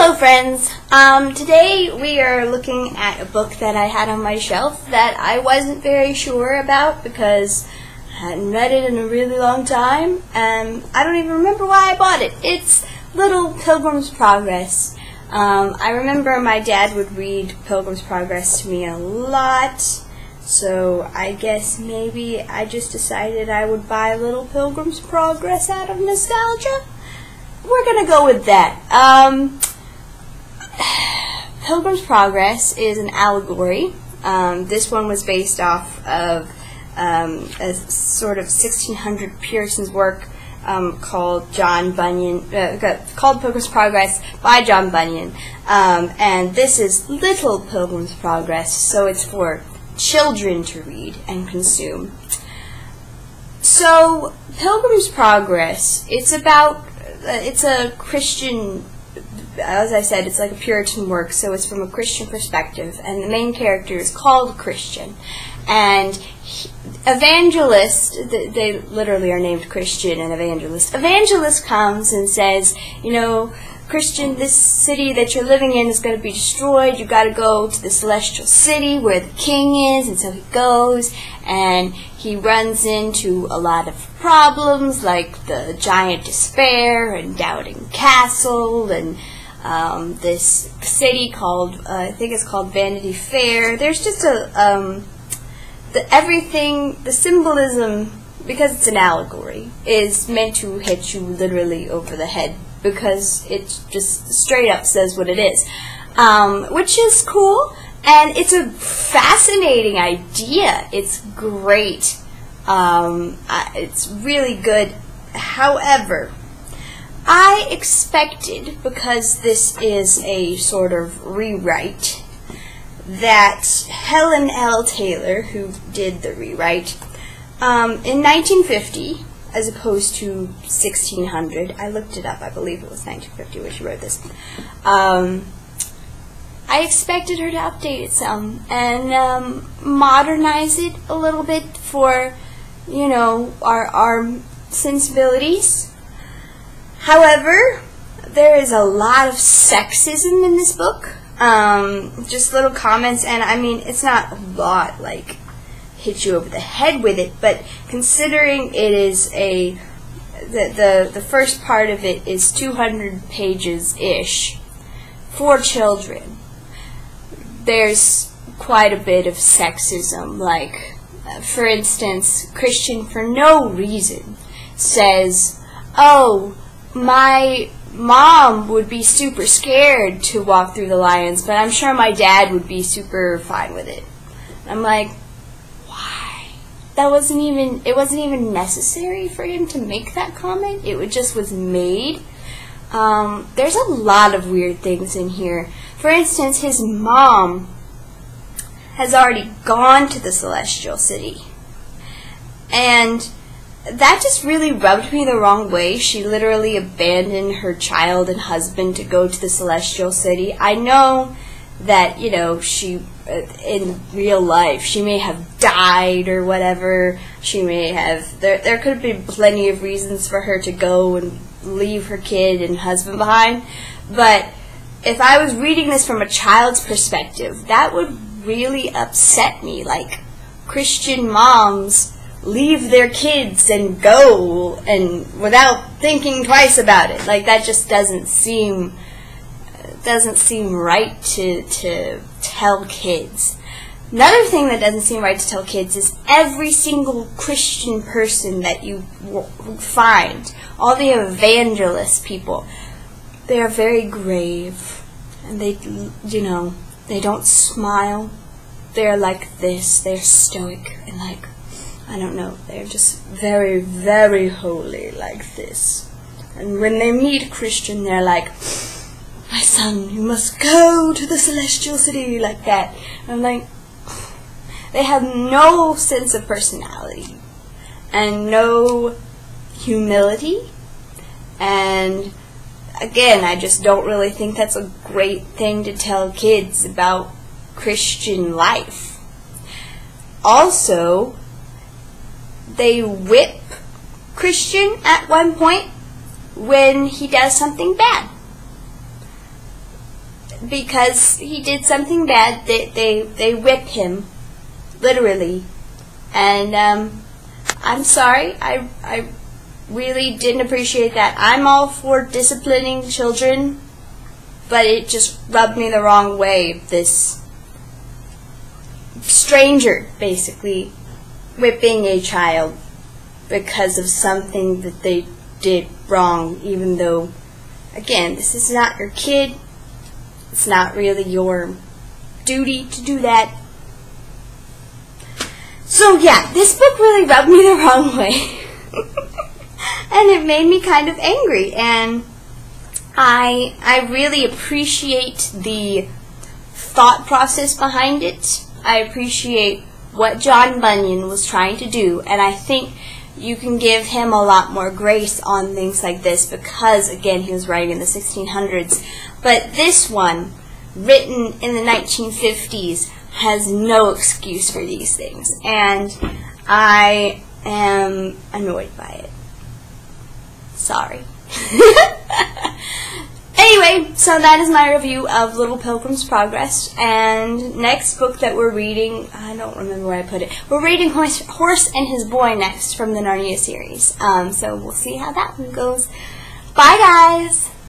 Hello friends, today we are looking at a book that I had on my shelf that I wasn't very sure about because I hadn't read it in a really long time, and I don't even remember why I bought it. It's Little Pilgrim's Progress. I remember my dad would read Pilgrim's Progress to me a lot, so I guess maybe I just decided I would buy Little Pilgrim's Progress out of nostalgia. We're gonna go with that. Pilgrim's Progress is an allegory. This one was based off of a sort of 1600 Puritan's work called called Pilgrim's Progress by John Bunyan. And this is Little Pilgrim's Progress, so it's for children to read and consume. So, Pilgrim's Progress, it's a Christian, as I said, it's like a Puritan work, so it's from a Christian perspective, and the main character is called Christian. And Evangelist, they literally are named Christian and Evangelist. Evangelist comes and says, you know, Christian, this city that you're living in is going to be destroyed. You've got to go to the celestial city where the king is. And so he goes, and he runs into a lot of problems, like the giant despair and doubting castle, and this city called, I think it's called Vanity Fair. There's just the symbolism, because it's an allegory, is meant to hit you literally over the head, because it just straight up says what it is, which is cool, and it's a fascinating idea. It's great. It's really good. However, I expected, because this is a sort of rewrite, that Helen L. Taylor, who did the rewrite, in 1950, as opposed to 1600, I looked it up, I believe it was 1950 when she wrote this, I expected her to update it some and modernize it a little bit for, you know, our sensibilities. However, there is a lot of sexism in this book. Just little comments, and I mean, it's not a lot, like, hit you over the head with it, but considering it is the first part of it is 200 pages-ish for children, there's quite a bit of sexism. Like, for instance, Christian, for no reason, says, oh, my mom would be super scared to walk through the lions, but I'm sure my dad would be super fine with it. I'm like, why? It wasn't even necessary for him to make that comment. It just was made. There's a lot of weird things in here. For instance, his mom has already gone to the celestial city, and that just really rubbed me the wrong way. She literally abandoned her child and husband to go to the celestial city. I know that, you know, she, in real life, she may have died or whatever. She may have, there could have been plenty of reasons for her to go and leave her kid and husband behind. But if I was reading this from a child's perspective, that would really upset me. Like, Christian moms leave their kids and go, and without thinking twice about it. Like, that just doesn't seem right to tell kids. Another thing that doesn't seem right to tell kids is every single Christian person that you find, all the evangelist people, they are very grave, and they, you know, they don't smile. They're like this. They're stoic and, like, I don't know, they're just very, very holy like this. And when they meet Christian, they're like, my son, you must go to the celestial city, like that. And I'm like, they have no sense of personality and no humility. And again, I just don't really think that's a great thing to tell kids about Christian life. Also, they whip Christian at one point when he does something bad. because he did something bad, they whip him, literally. And I'm sorry, I really didn't appreciate that. I'm all for disciplining children, but it just rubbed me the wrong way. This stranger, basically, whipping a child because of something that they did wrong, even though, again, this is not your kid. It's not really your duty to do that. So yeah, this book really rubbed me the wrong way. And it made me kind of angry, and I really appreciate the thought process behind it. I appreciate what John Bunyan was trying to do, and I think you can give him a lot more grace on things like this because, again, he was writing in the 1600s. But this one, written in the 1950s, has no excuse for these things, and I am annoyed by it. Sorry. Anyway, so that is my review of Little Pilgrim's Progress, and next book that we're reading, I don't remember where I put it, we're reading Horse and His Boy next from the Narnia series, so we'll see how that one goes. Bye, guys!